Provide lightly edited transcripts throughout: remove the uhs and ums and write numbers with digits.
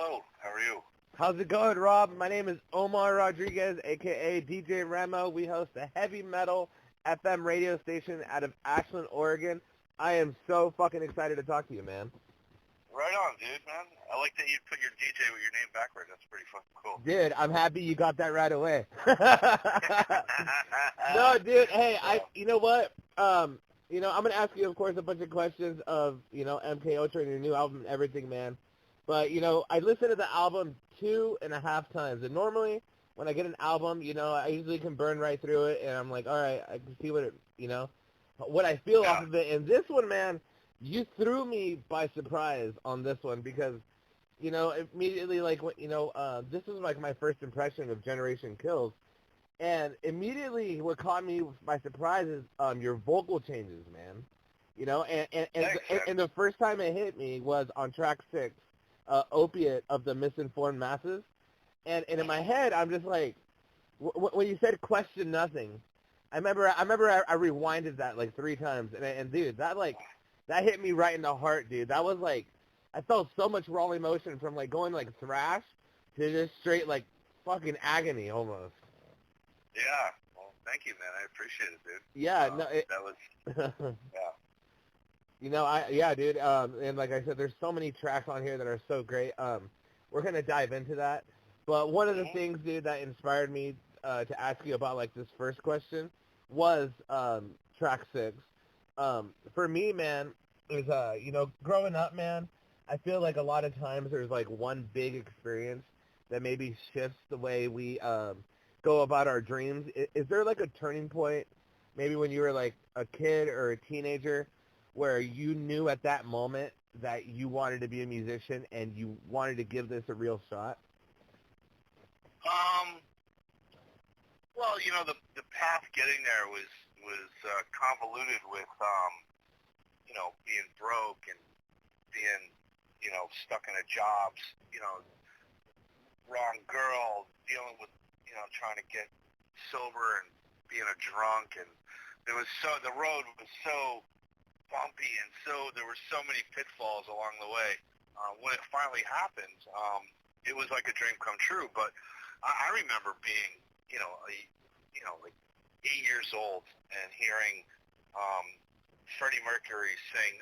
hello. How are you? How's it going, Rob? My name is Omar Rodriguez, a.k.a. DJ Ramo. We host a heavy metal FM radio station out of Ashland, Oregon. I am so fucking excited to talk to you, man. Right on, dude, man. I like that you put your DJ with your name backwards. That's pretty fucking cool. Dude, I'm happy you got that right away. No, dude, hey, you know what? I'm going to ask you, of course, a bunch of questions of, MK Ultra and your new album and everything, man. But, I listened to the album 2.5 times. And normally, when I get an album, I usually can burn right through it. And I'm like, all right, I can see what I feel off of it. And this one, man, you threw me by surprise on this one because, immediately, this was like my first impression of Generation Kills. And immediately what caught me by surprise is your vocal changes, man. And the first time it hit me was on track 6, Opiate of the Misinformed Masses. And in my head, I'm just like, when you said question nothing, I remember I rewinded that like 3 times. And dude, that hit me right in the heart, dude. That was like, I felt so much raw emotion from like going like thrash to just straight like fucking agony almost. Yeah. Well, thank you, man. I appreciate it, dude. Yeah. That was, yeah. Dude. And like I said, there's so many tracks on here that are so great. We're gonna dive into that. But one of the things, dude, that inspired me to ask you about like this first question was track 6. For me, man, is growing up, man, I feel like a lot of times there's like one big experience that maybe shifts the way we go about our dreams. Is there like a turning point, maybe when you were like a kid or a teenager, where you knew at that moment that you wanted to be a musician and you wanted to give this a real shot? Well, the path getting there was convoluted with being broke and being stuck in a job, wrong girl, dealing with trying to get sober and being a drunk, and the road was so bumpy and there were so many pitfalls along the way. When it finally happened, it was like a dream come true. But I remember being like 8 years old and hearing Freddie Mercury sing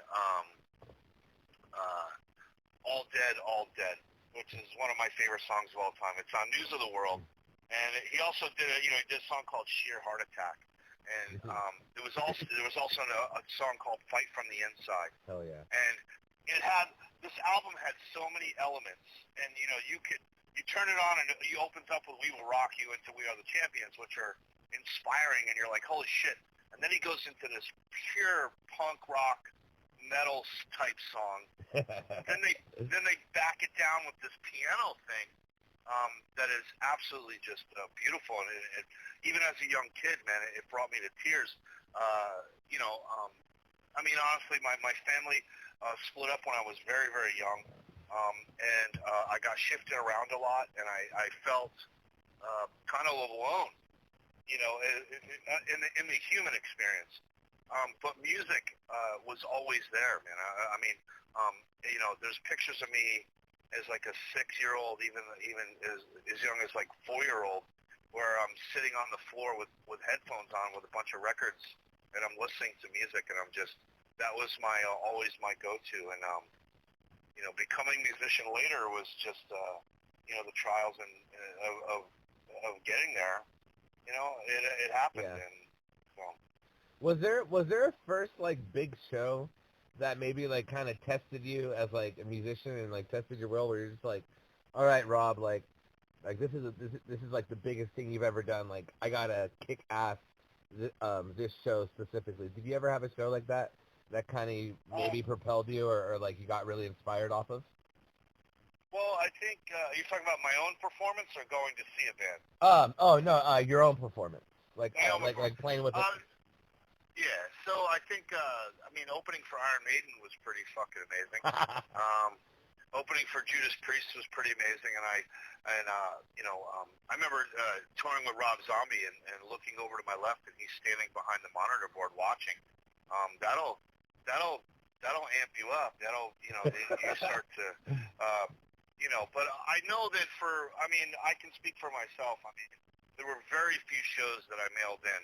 All Dead, which is one of my favorite songs of all time. It's on News of the World. And he also did he did a song called Sheer Heart Attack. And there was also a song called Fight from the Inside. Hell yeah. And this album had so many elements, and you turn it on and it opens up with We Will Rock You into We Are the Champions, which are inspiring, and you're like, holy shit. And then he goes into this pure punk rock metal type song. then they back it down with this piano thing that is absolutely just beautiful. And it, even as a young kid, man, it brought me to tears. I mean, honestly, my family split up when I was very, very young, and I got shifted around a lot, and I felt kind of alone, in the human experience. But music was always there, man. I mean, there's pictures of me as like a 6-year-old, even as young as like 4-year-old, where I'm sitting on the floor with headphones on with a bunch of records, and I'm listening to music, and that was always my go-to. And becoming a musician later was just the trials of getting there. It happened. Yeah. And so. Was there a first like big show that maybe like kind of tested you as like a musician and like tested your will, where you're just like, all right, Rob, like this is like the biggest thing you've ever done. Like I gotta kick ass this show specifically. Did you ever have a show like that kind of maybe propelled you or like you got really inspired off of? Well, I think you're talking about my own performance or going to see a band. Your own performance, like playing with it. Yeah, so I think opening for Iron Maiden was pretty fucking amazing. Opening for Judas Priest was pretty amazing, and I remember touring with Rob Zombie and looking over to my left, and he's standing behind the monitor board watching. That'll amp you up. That'll you start to but I know that I can speak for myself. I mean, there were very few shows that I mailed in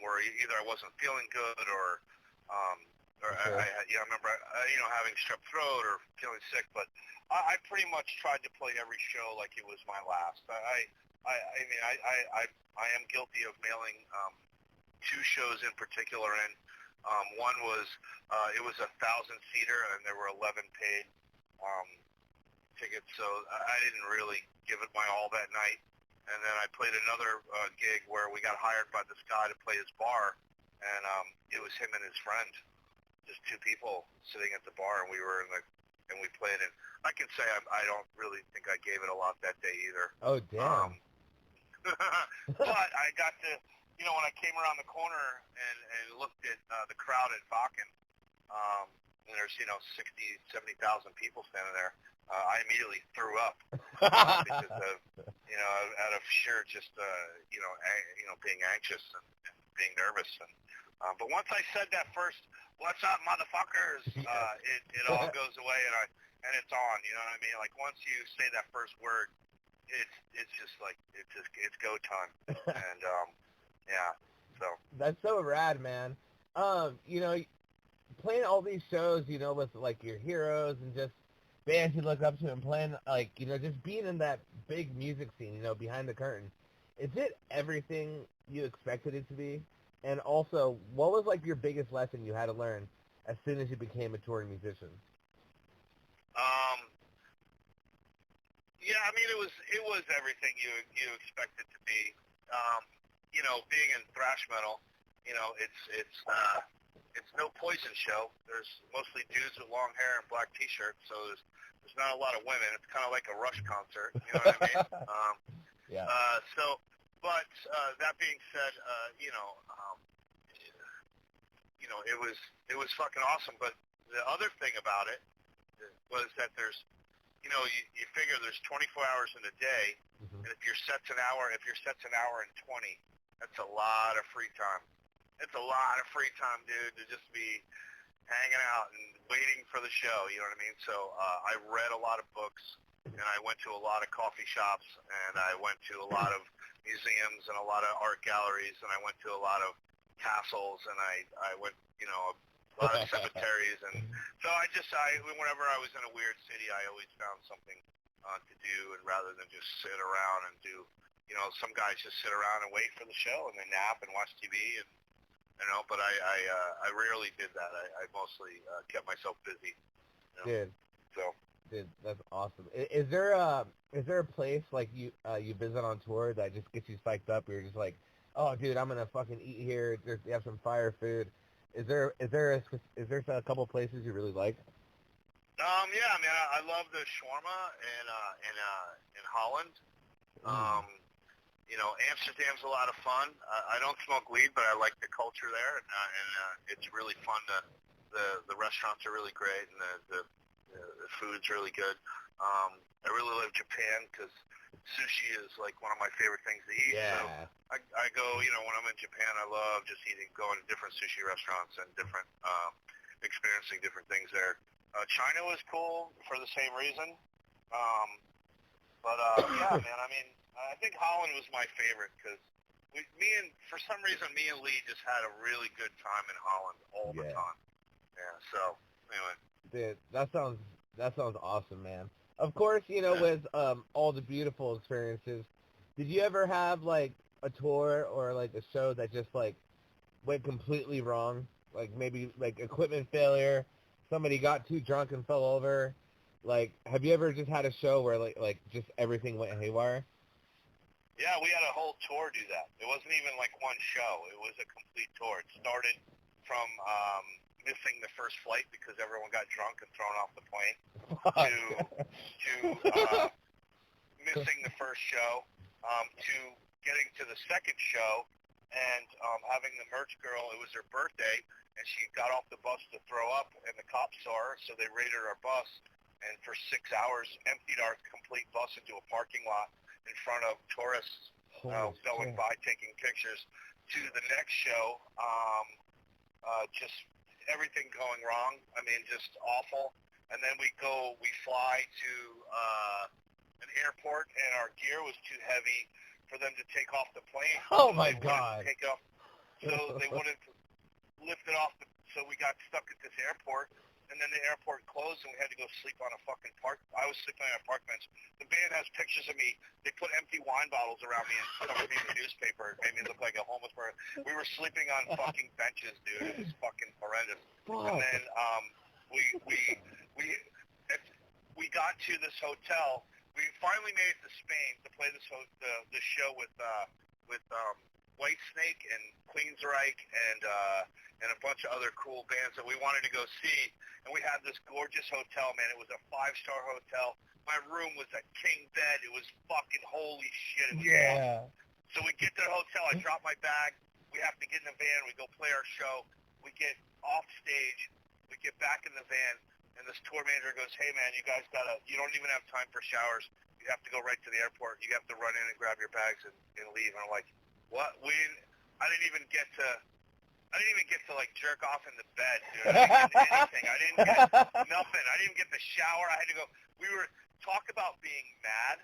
where either I wasn't feeling good or Sure. I remember, having strep throat or feeling sick, but I pretty much tried to play every show like it was my last. I am guilty of mailing two shows in particular in. One was, it was a 1,000-seater and there were 11 paid tickets, so I didn't really give it my all that night. And then I played another gig where we got hired by this guy to play his bar, and it was him and his friend, just two people sitting at the bar, and we played it. I can say I don't really think I gave it a lot that day either. Oh, damn. But I got to, when I came around the corner and looked at the crowd at Bakken, and there's, 60, 70,000 people standing there, I immediately threw up because of, out of sheer just, being anxious and being nervous. But once I said that first, "What's up, motherfuckers?" It all goes away and it's on. You know what I mean? Like once you say that first word, it's just like it's go time. And yeah, so That's so rad, man. Playing all these shows, with like your heroes and just bands you look up to and playing, like, just being in that big music scene, behind the curtain. Is it everything you expected it to be? And also, what was like your biggest lesson you had to learn as soon as you became a touring musician? Yeah, I mean it was everything you expect it to be. Being in thrash metal, it's no Poison show. There's mostly dudes with long hair and black T-shirts, so there's not a lot of women. It's kind of like a Rush concert. You know what I mean? Yeah. But that being said, it was fucking awesome. But the other thing about it was that there's, you figure there's 24 hours in a day, and if your set's an hour and 20, that's a lot of free time. It's a lot of free time, dude, to just be hanging out and waiting for the show. You know what I mean? So I read a lot of books, and I went to a lot of coffee shops, and I went to a lot of museums and a lot of art galleries, and I went to a lot of castles, and I went, a lot of cemeteries. And so whenever I was in a weird city, I always found something to do, and rather than just sit around and do, some guys just sit around and wait for the show and then nap and watch TV and but I rarely did that. I mostly kept myself busy. Dude. So. Dude, that's awesome. Is there a place like you visit on tour that just gets you spiked up? Where you're just like, oh, dude, I'm gonna fucking eat here. You have some fire food. Is there a couple places you really like? Yeah, I mean, I love the shawarma in Holland. Amsterdam's a lot of fun. I don't smoke weed, but I like the culture there, and it's really fun. The restaurants are really great, and the food's really good. I really love Japan because sushi is like one of my favorite things to eat. Yeah. So I go, when I'm in Japan, I love just going to different sushi restaurants and experiencing different things there. China was cool for the same reason. Yeah, man, I mean, I think Holland was my favorite because for some reason, me and Lee just had a really good time in Holland all the time. Yeah, so, anyway. Dude, that sounds awesome, man. Of course, with all the beautiful experiences, did you ever have, like, a tour or, like, a show that just, like, went completely wrong? Like, maybe, like, equipment failure, somebody got too drunk and fell over? Like, have you ever just had a show where, like just everything went haywire? Yeah, we had a whole tour do that. It wasn't even, like, one show. It was a complete tour. It started from missing the first flight because everyone got drunk and thrown off the plane to missing the first show, to getting to the second show and having the merch girl, it was her birthday, and she got off the bus to throw up, and the cops saw her, so they raided our bus, and for 6 hours emptied our complete bus into a parking lot in front of tourists going by taking pictures, to the next show, just everything going wrong. I mean, just awful. And then we fly to airport, and our gear was too heavy for them to take off the plane. Oh, so my they God. Take it off, so they wouldn't lift it off. So we got stuck at this airport, and then the airport closed, and we had to go sleep on a fucking park. I was sleeping on a park bench. The band has pictures of me. They put empty wine bottles around me and covered me in the newspaper. It made me look like a homeless person. We were sleeping on fucking benches, dude. It was fucking horrendous. Fuck. And then we got to this hotel. We finally made it to Spain to play the show with Whitesnake and Queensryche and a bunch of other cool bands that we wanted to go see. And we had this gorgeous hotel, man. It was a 5-star hotel. My room was a king bed. It was fucking holy shit. It was awesome. So we get to the hotel. I drop my bag. We have to get in the van. We go play our show. We get off stage. We get back in the van. And this tour manager goes, hey, man, you guys you don't even have time for showers. You have to go right to the airport. You have to run in and grab your bags and leave. And I'm like, what? I didn't even get to like jerk off in the bed, dude. I didn't get anything. I didn't get nothing. I didn't even get the shower. I had to go. Talk about being mad,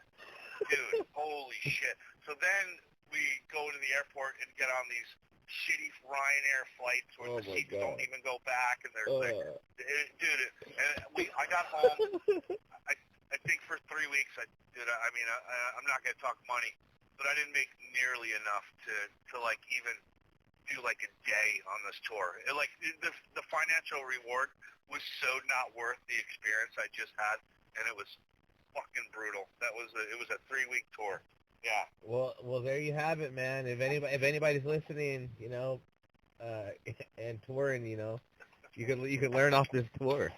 dude. Holy shit. So then we go to the airport and get on these shitty Ryanair flights where the seats don't even go back, and there's dude. I got home. I think for 3 weeks, I'm not gonna talk money, but I didn't make nearly enough to like even do like a day on this tour. The financial reward was so not worth the experience I just had, and it was fucking brutal. It was a 3-week tour. Yeah. Well, there you have it, man. If anybody's listening, and touring, you could learn off this tour.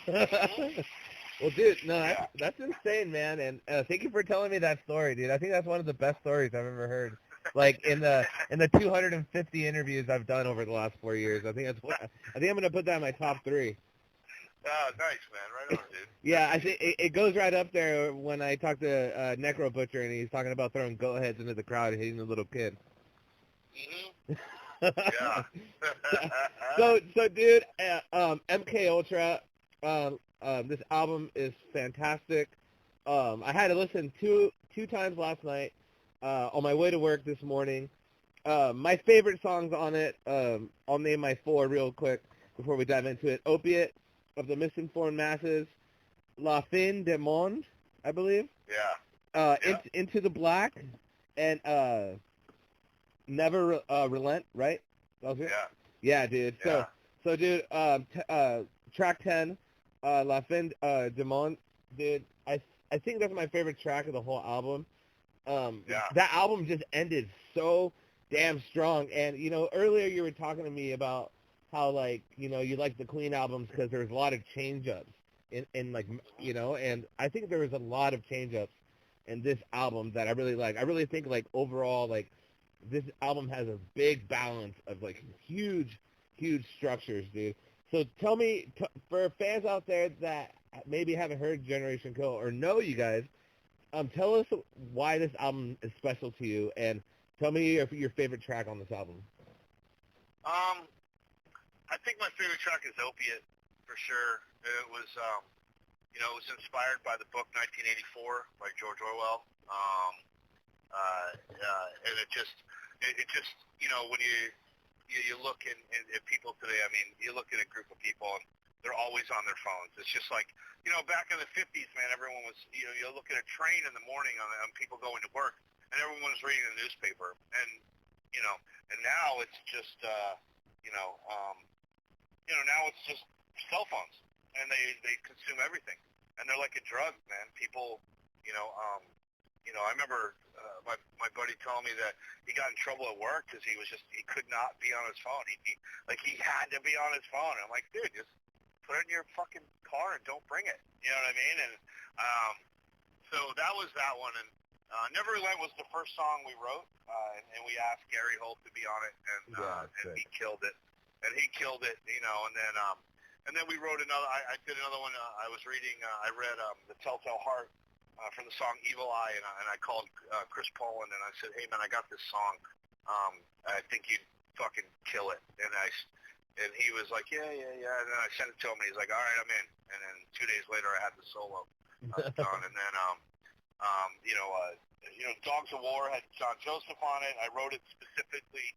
Well, dude, no, that's insane, man. And thank you for telling me that story, dude. I think that's one of the best stories I've ever heard. Like in the 250 interviews I've done over the last 4 years, I think I'm gonna put that in my top 3. Oh, nice, man. Right on, dude. Yeah, I think it goes right up there when I talked to Necro Butcher, and he's talking about throwing goat heads into the crowd and hitting the little kid. Mm-hmm. Yeah. So, dude, MK Ultra, this album is fantastic. I had to listen two times last night on my way to work this morning. My favorite songs on it, I'll name my 4 real quick before we dive into it. Opiate of the Misinformed Masses, La Fin du Monde, I believe. Yeah. Into the Black, and Never Relent, right? That was it? Yeah. Yeah, dude. Yeah. So, dude, track 10, La Fin du Monde, dude, I think that's my favorite track of the whole album. That album just ended so damn strong. And, earlier you were talking to me about how, like, you like the Queen albums because there's a lot of change-ups in like, and I think there was a lot of change-ups in this album that I really like. I really think, like, overall, like, this album has a big balance of, like, huge structures, dude. So tell me, for fans out there that maybe haven't heard Generation Kill or know you guys, tell us why this album is special to you, and tell me your favorite track on this album. I think my favorite track is Opiate, for sure. It was, it was inspired by the book 1984 by George Orwell. And it just, when you look at people today, I mean, you look at a group of people and they're always on their phones. It's just like, back in the 50s, man, everyone was, you look at a train in the morning on people going to work, and everyone was reading the newspaper. And, and now it's just, now it's just cell phones, and they consume everything. And they're like a drug, man. People, I remember my buddy telling me that he got in trouble at work because he could not be on his phone. He had to be on his phone. I'm like, dude, just put it in your fucking car and don't bring it. You know what I mean? And so that was that one. And Never Relent was the first song we wrote, and we asked Gary Holt to be on it, and he killed it. And he killed it, and then we wrote another. I did another one. I read The Telltale Heart for the song Evil Eye, and I called Chris Poland, and I said, hey, man, I got this song. I think you'd fucking kill it. And he was like, yeah. And then I sent it to him, and he's like, all right, I'm in. And then 2 days later, I had the solo done. And then Dogs of War had John Joseph on it. I wrote it specifically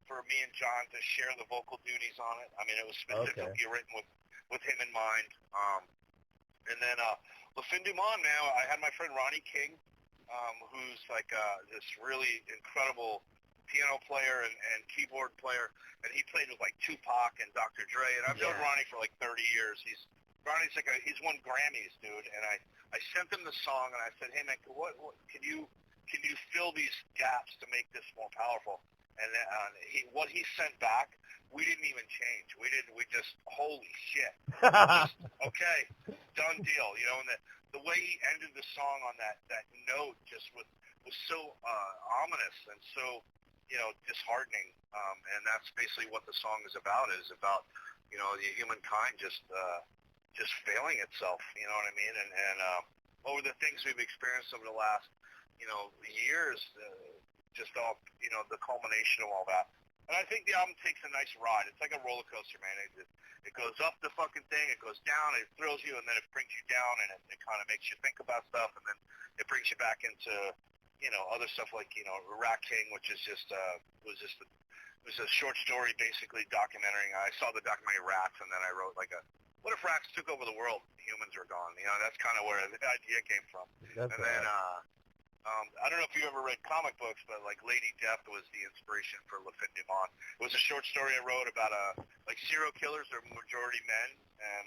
for me and John to share the vocal duties on it. I mean, it was specifically written with him in mind. And then Le Fin du Monde, man, I had my friend Ronnie King, who's like this really incredible piano player and keyboard player, and he played with like Tupac and Dr. Dre, and I've known Ronnie for like 30 years. He's won Grammys, dude, and I sent him the song, and I said, hey man, what can you fill these gaps to make this more powerful? And what he sent back, we didn't even change. We just holy shit. Okay, done deal. And the way he ended the song on that note just was so ominous and so disheartening. And that's basically what the song is about. The humankind just failing itself. You know what I mean? And over the things we've experienced over the last years, just all the culmination of all that. And I think the album takes a nice ride. It's like a roller coaster, man. It goes up the fucking thing, it goes down, it thrills you, and then it brings you down, and it kind of makes you think about stuff, and then it brings you back into other stuff like Rat King, which is was a short story basically documentary. I saw the documentary Rats, and then I wrote like what if rats took over the world? Humans are gone. That's kind of where the idea came from. Then I don't know if you ever read comic books, but like Lady Death was the inspiration for Le Fin du Monde. It was a short story I wrote about serial killers are majority men, and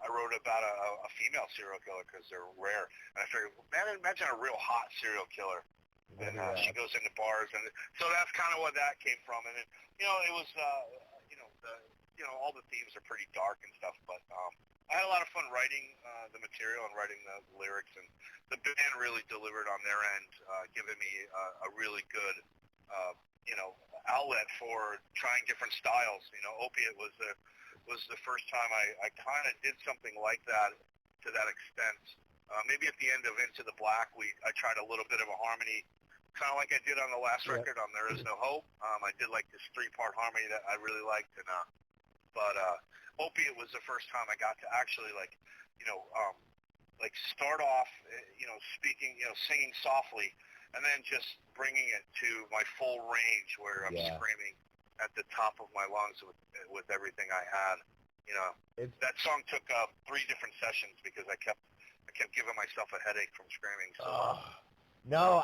I wrote about a female serial killer because they're rare. And I figured, man, imagine a real hot serial killer. And she goes into bars, and so that's kind of what that came from. And it was all the themes are pretty dark and stuff, but I had a lot of fun writing the material and writing the lyrics, and the band really delivered on their end, giving me a really good outlet for trying different styles. Opiate was the first time I kind of did something like that to that extent. Maybe at the end of Into the Black, I tried a little bit of a harmony, kind of like I did on the last record on There Is No Hope. I did like this 3-part harmony that I really liked, but Opiate was the first time I got to actually start off, speaking, singing softly, and then just bringing it to my full range where I'm screaming at the top of my lungs with everything I had. That song took 3 different sessions because I kept giving myself a headache from screaming. So. No,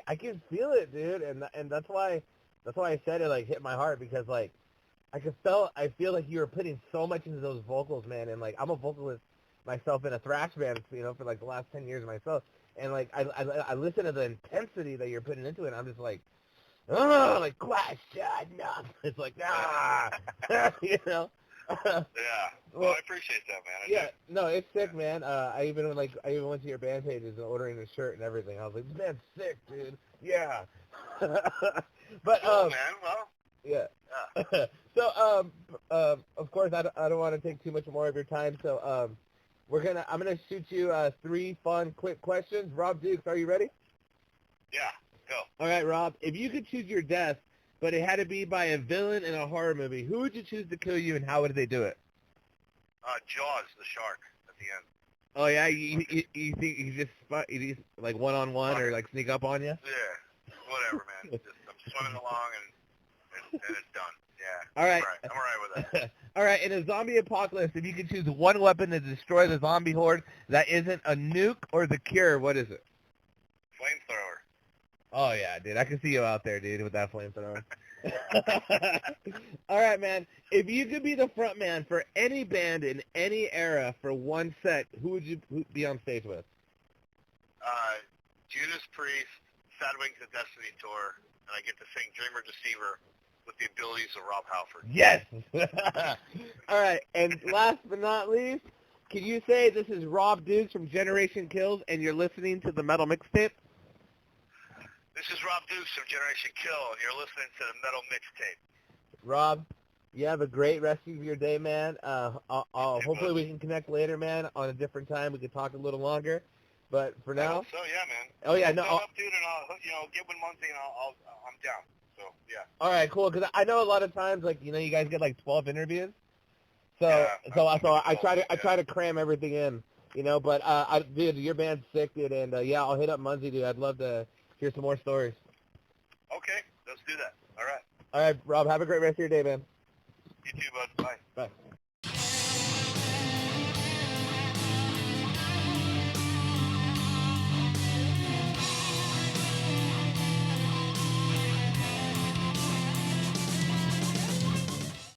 I can feel it, dude, and that's why I said it hit my heart, because I feel like you were putting so much into those vocals, man, and I'm a vocalist myself in a thrash band, for the last 10 years myself, and I listen to the intensity that you're putting into it, and I'm just question enough. It's Well, I appreciate that, man. No, it's sick, man. I even went to your band pages and ordering a shirt and everything. I was like, this band's sick, dude. Yeah. But cool, man. Well. Yeah. So of course I don't want to take too much more of your time. So I'm gonna shoot you 3 fun quick questions. Rob Dukes, are you ready? Yeah. Go. All right, Rob. If you could choose your death, but it had to be by a villain in a horror movie, who would you choose to kill you, and how would they do it? Jaws, the shark, at the end. Oh yeah, you think he's just one-on-one or sneak up on you? Yeah, whatever, man. I'm swimming along and it's done. Yeah. All right. I'm all right with that. All right. In a zombie apocalypse, if you could choose one weapon to destroy the zombie horde that isn't a nuke or the cure, what is it? Flamethrower. Oh yeah, dude. I can see you out there, dude, with that flamethrower. All right, man. If you could be the front man for any band in any era for one set, who would you be on stage with? Judas Priest, Sad Wings of Destiny tour, and I get to sing Dreamer Deceiver with the abilities of Rob Halford. Yes! All right, and last but not least, can you say this is Rob Dukes from Generation Kills, and you're listening to the Metal Mixtape? This is Rob Dukes from Generation Kill, and you're listening to the Metal Mixtape. Rob, you have a great rest of your day, man. Hopefully we can connect later, man, on a different time. We can talk a little longer. But for now... So, yeah, man. Oh, yeah, no... Up, dude, and I'll get one month, and I'm down. So, yeah. All right, cool, because I know a lot of times, you guys get 12 interviews. So I try to cram everything in. You know, but dude, your band's sick, dude, and yeah, I'll hit up Munzie, dude. I'd love to hear some more stories. Okay, let's do that. All right. All right, Rob, have a great rest of your day, man.